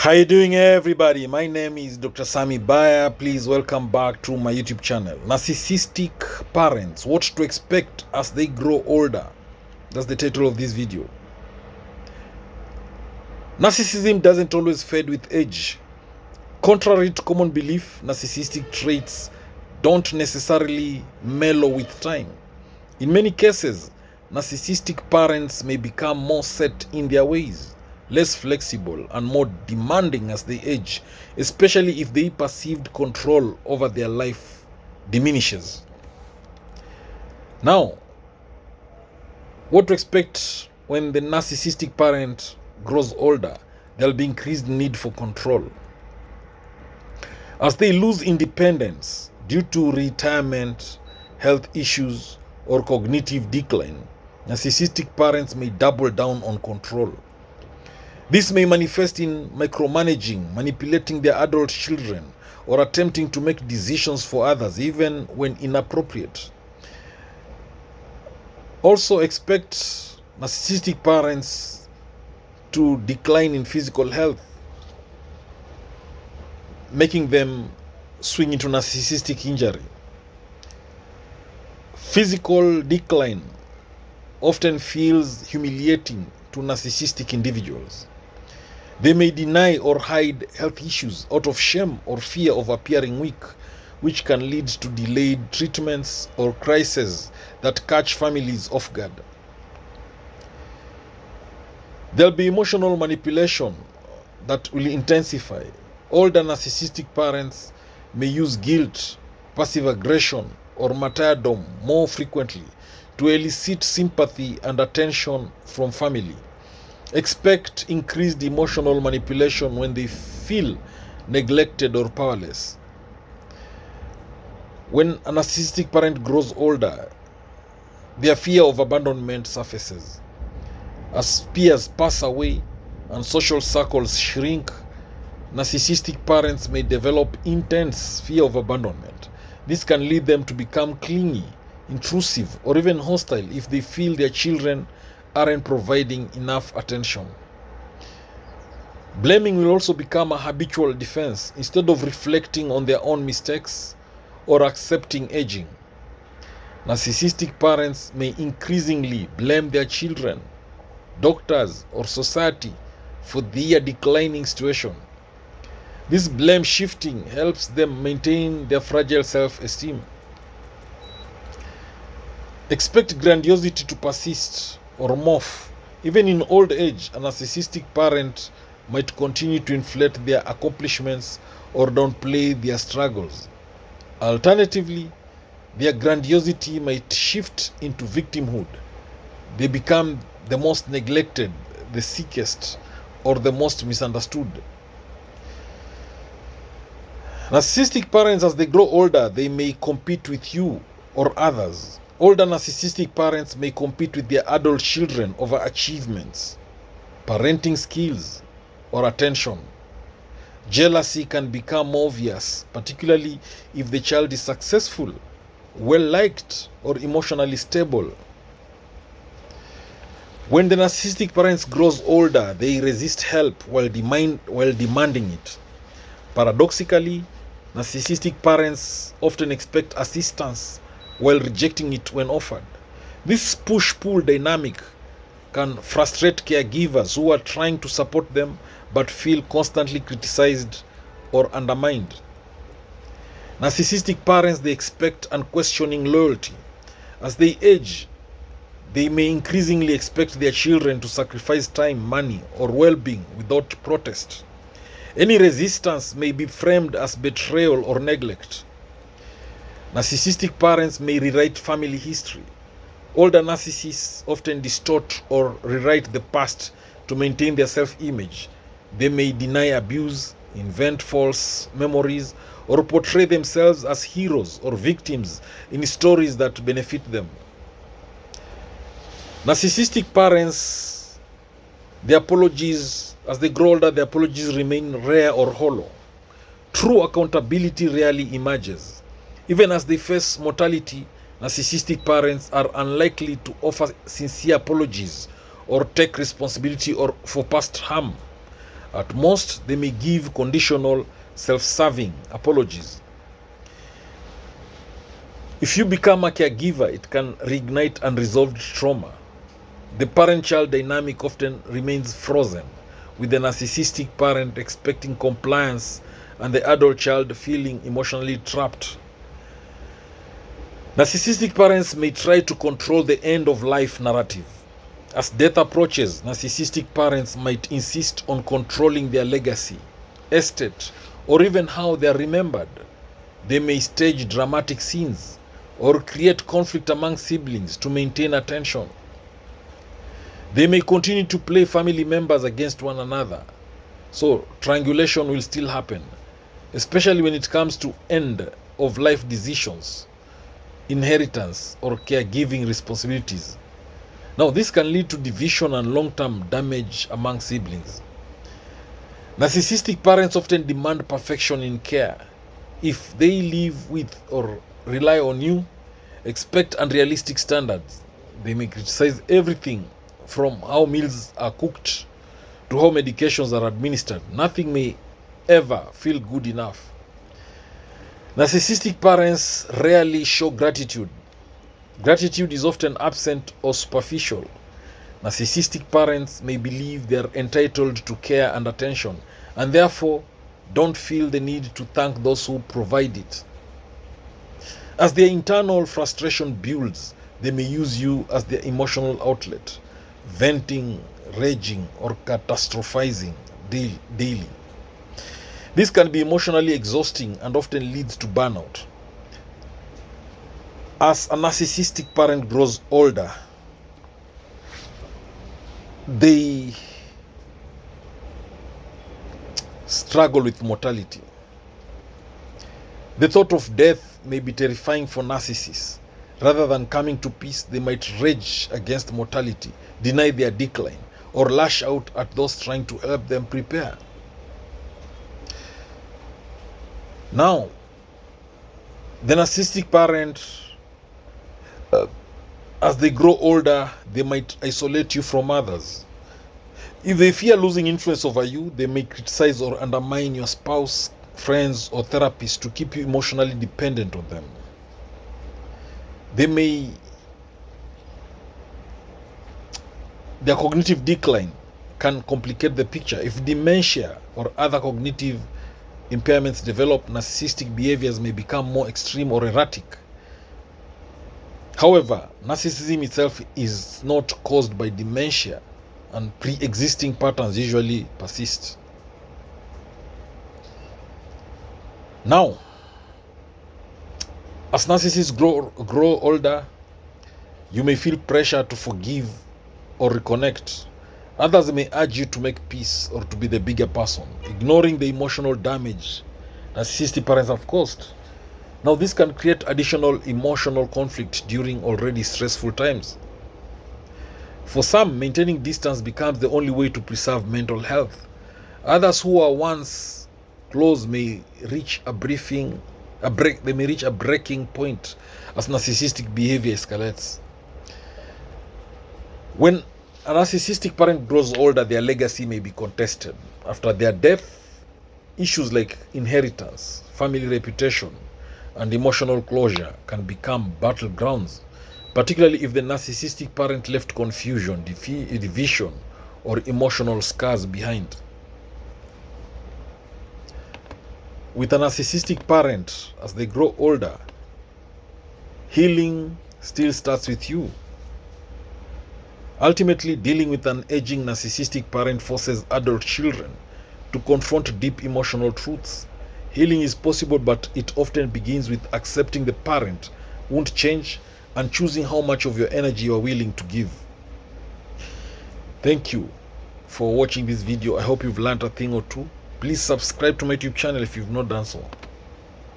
How you doing, everybody? My name is Dr. Sami Baya. Please welcome back to my YouTube channel. Narcissistic parents, what to expect as they grow older. That's the title of this video. Narcissism doesn't always fade with age. Contrary to common belief, narcissistic traits don't necessarily mellow with time. In many cases, narcissistic parents may become more set in their ways, less flexible, and more demanding as they age, especially if their perceived control over their life diminishes. Now, what to expect when the narcissistic parent grows older? There'll be increased need for control. As they lose independence due to retirement, health issues, or cognitive decline, narcissistic parents may double down on control. This may manifest in micromanaging, manipulating their adult children, or attempting to make decisions for others, even when inappropriate. Also expect narcissistic parents to decline in physical health, making them swing into narcissistic injury. Physical decline often feels humiliating to narcissistic individuals. They may deny or hide health issues out of shame or fear of appearing weak, which can lead to delayed treatments or crises that catch families off guard. There'll be emotional manipulation that will intensify. Older narcissistic parents may use guilt, passive aggression, or martyrdom more frequently to elicit sympathy and attention from family. Expect increased emotional manipulation when they feel neglected or powerless. When a narcissistic parent grows older, their fear of abandonment surfaces. As peers pass away and social circles shrink, narcissistic parents may develop intense fear of abandonment. This can lead them to become clingy, intrusive, or even hostile if they feel their children aren't providing enough attention. Blaming will also become a habitual defense instead of reflecting on their own mistakes or accepting aging. Narcissistic parents may increasingly blame their children, doctors, or society for their declining situation. This blame shifting helps them maintain their fragile self-esteem. Expect grandiosity to persist or morph. Even in old age, a narcissistic parent might continue to inflate their accomplishments or downplay their struggles. Alternatively, their grandiosity might shift into victimhood. They become the most neglected, the sickest, or the most misunderstood. Narcissistic parents, as they grow older, they may compete with you or others. Older narcissistic parents may compete with their adult children over achievements, parenting skills, or attention. Jealousy can become obvious, particularly if the child is successful, well-liked, or emotionally stable. When the narcissistic parents grows older, they resist help while demanding it. Paradoxically, narcissistic parents often expect assistance while rejecting it when offered. This push-pull dynamic can frustrate caregivers who are trying to support them but feel constantly criticized or undermined. Narcissistic parents, they expect unquestioning loyalty. As they age, they may increasingly expect their children to sacrifice time, money, or well-being without protest. Any resistance may be framed as betrayal or neglect. Narcissistic parents may rewrite family history. Older narcissists often distort or rewrite the past to maintain their self-image. They may deny abuse, invent false memories, or portray themselves as heroes or victims in stories that benefit them. Narcissistic parents, their apologies, as they grow older, their apologies remain rare or hollow. True accountability rarely emerges. Even as they face mortality, narcissistic parents are unlikely to offer sincere apologies or take responsibility for past harm. At most, they may give conditional, self-serving apologies. If you become a caregiver, it can reignite unresolved trauma. The parent-child dynamic often remains frozen, with the narcissistic parent expecting compliance and the adult child feeling emotionally trapped. Narcissistic parents may try to control the end-of-life narrative. As death approaches, narcissistic parents might insist on controlling their legacy, estate, or even how they are remembered. They may stage dramatic scenes or create conflict among siblings to maintain attention. They may continue to play family members against one another, so triangulation will still happen, especially when it comes to end-of-life decisions, inheritance, or caregiving responsibilities. Now, this can lead to division and long-term damage among siblings. Narcissistic parents often demand perfection in care. If they live with or rely on you, expect unrealistic standards. They may criticize everything from how meals are cooked to how medications are administered. Nothing may ever feel good enough. Narcissistic parents rarely show gratitude. Gratitude is often absent or superficial. Narcissistic parents may believe they are entitled to care and attention, and therefore don't feel the need to thank those who provide it. As their internal frustration builds, they may use you as their emotional outlet, venting, raging, or catastrophizing daily. This can be emotionally exhausting and often leads to burnout. As a narcissistic parent grows older, they struggle with mortality. The thought of death may be terrifying for narcissists. Rather than coming to peace, they might rage against mortality, deny their decline, or lash out at those trying to help them prepare. Now, the narcissistic parent, as they grow older, they might isolate you from others. If they fear losing influence over you, they may criticize or undermine your spouse, friends, or therapists to keep you emotionally dependent on them. Their cognitive decline can complicate the picture. If dementia or other cognitive impairments develop, narcissistic behaviors may become more extreme or erratic. However, narcissism itself is not caused by dementia, and pre-existing patterns usually persist. Now, as narcissists grow older, you may feel pressure to forgive or reconnect. Others may urge you to make peace or to be the bigger person, ignoring the emotional damage narcissistic parents have caused. Now, this can create additional emotional conflict during already stressful times. For some, maintaining distance becomes the only way to preserve mental health. Others who are once close may reach a breaking point as narcissistic behavior escalates. When a narcissistic parent grows older, their legacy may be contested. After their death, issues like inheritance, family reputation, and emotional closure can become battlegrounds, particularly if the narcissistic parent left confusion, division, or emotional scars behind. With a narcissistic parent, as they grow older, healing still starts with you. Ultimately, dealing with an aging narcissistic parent forces adult children to confront deep emotional truths. Healing is possible, but it often begins with accepting the parent won't change and choosing how much of your energy you are willing to give. Thank you for watching this video. I hope you've learned a thing or two. Please subscribe to my YouTube channel if you've not done so.